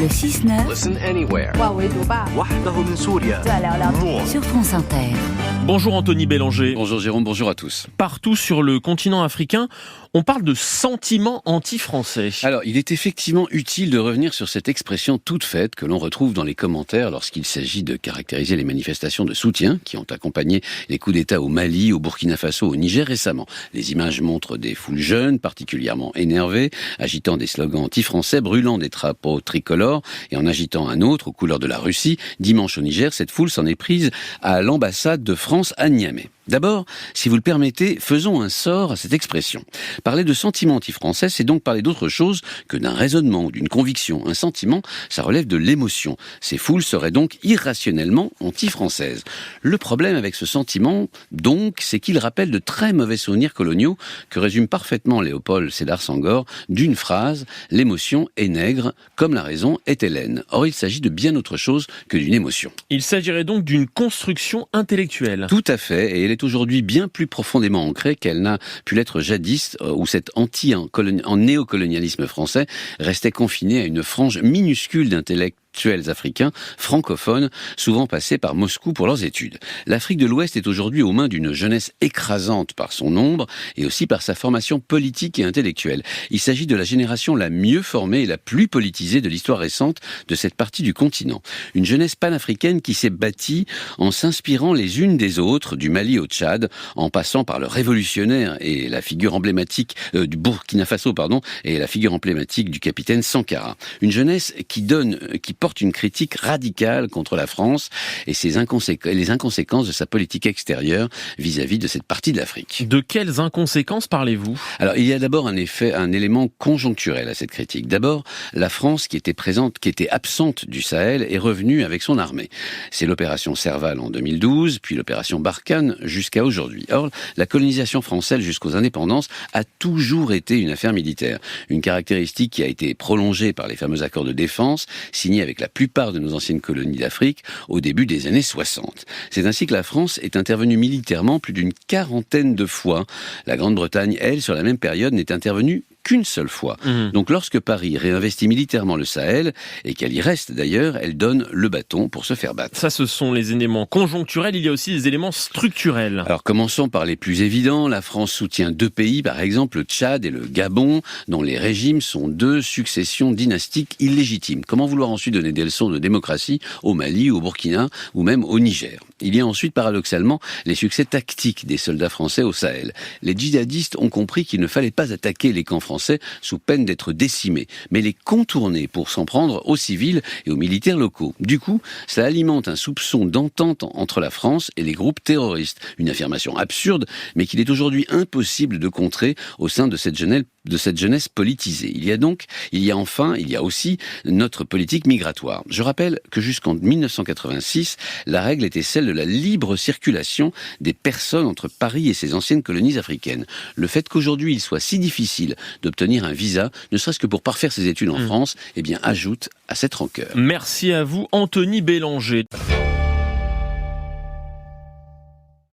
Le 6-9 Listen anywhere. 哇围读吧 وحده من سوريا. 再聊聊 More. sur France Inter. Bonjour Anthony Bélanger. Bonjour Jérôme, bonjour à tous. Partout sur le continent africain, on parle de sentiments anti-français. Alors, il est effectivement utile de revenir sur cette expression toute faite que l'on retrouve dans les commentaires lorsqu'il s'agit de caractériser les manifestations de soutien qui ont accompagné les coups d'État au Mali, au Burkina Faso, au Niger récemment. Les images montrent des foules jeunes, particulièrement énervées, agitant des slogans anti-français, brûlant des drapeaux tricolores et en agitant un autre aux couleurs de la Russie. Dimanche au Niger, cette foule s'en est prise à l'ambassade de France à Niamey. D'abord, si vous le permettez, faisons un sort à cette expression. Parler de sentiment anti-français, c'est donc parler d'autre chose que d'un raisonnement ou d'une conviction. Un sentiment, ça relève de l'émotion. Ces foules seraient donc irrationnellement anti-françaises. Le problème avec ce sentiment, donc, c'est qu'il rappelle de très mauvais souvenirs coloniaux que résume parfaitement Léopold Sédar Senghor d'une phrase « L'émotion est nègre, comme la raison est hellène ». Or, il s'agit de bien autre chose que d'une émotion. Il s'agirait donc d'une construction intellectuelle. Tout à fait, et elle est aujourd'hui bien plus profondément ancrée qu'elle n'a pu l'être jadis, où cet néocolonialisme français restait confiné à une frange minuscule d'intellectuels africains, francophones, souvent passés par Moscou pour leurs études. L'Afrique de l'Ouest est aujourd'hui aux mains d'une jeunesse écrasante par son nombre et aussi par sa formation politique et intellectuelle. Il s'agit de la génération la mieux formée et la plus politisée de l'histoire récente de cette partie du continent. Une jeunesse panafricaine qui s'est bâtie en s'inspirant les unes des autres, du Mali au Tchad, en passant par le révolutionnaire et la figure emblématique du Burkina Faso, et la figure emblématique du capitaine Sankara. Une jeunesse qui porte une critique radicale contre la France et les inconséquences de sa politique extérieure vis-à-vis de cette partie de l'Afrique. De quelles inconséquences parlez-vous ? Alors, il y a d'abord un élément conjoncturel à cette critique. D'abord, la France, qui était absente du Sahel, est revenue avec son armée. C'est l'opération Serval en 2012, puis l'opération Barkhane jusqu'à aujourd'hui. Or, la colonisation française jusqu'aux indépendances a toujours été une affaire militaire. Une caractéristique qui a été prolongée par les fameux accords de défense, signés avec la plupart de nos anciennes colonies d'Afrique au début des années 60. C'est ainsi que la France est intervenue militairement plus d'une quarantaine de fois. La Grande-Bretagne, elle, sur la même période, n'est intervenue qu'une seule fois. Donc lorsque Paris réinvestit militairement le Sahel, et qu'elle y reste d'ailleurs, elle donne le bâton pour se faire battre. Ça, ce sont les éléments conjoncturels. Il y a aussi des éléments structurels. Alors commençons par les plus évidents. La France soutient deux pays, par exemple le Tchad et le Gabon, dont les régimes sont deux successions dynastiques illégitimes. Comment vouloir ensuite donner des leçons de démocratie au Mali, au Burkina ou même au Niger ? Il y a ensuite, paradoxalement, les succès tactiques des soldats français au Sahel. Les djihadistes ont compris qu'il ne fallait pas attaquer les camps français sous peine d'être décimés, mais les contourner pour s'en prendre aux civils et aux militaires locaux. Du coup, ça alimente un soupçon d'entente entre la France et les groupes terroristes. Une affirmation absurde, mais qu'il est aujourd'hui impossible de contrer au sein de cette jeunesse politisée. Il y a aussi notre politique migratoire. Je rappelle que jusqu'en 1986, la règle était celle de la libre circulation des personnes entre Paris et ses anciennes colonies africaines. Le fait qu'aujourd'hui il soit si difficile d'obtenir un visa, ne serait-ce que pour parfaire ses études en France, ajoute à cette rancœur. Merci à vous, Anthony Bélanger.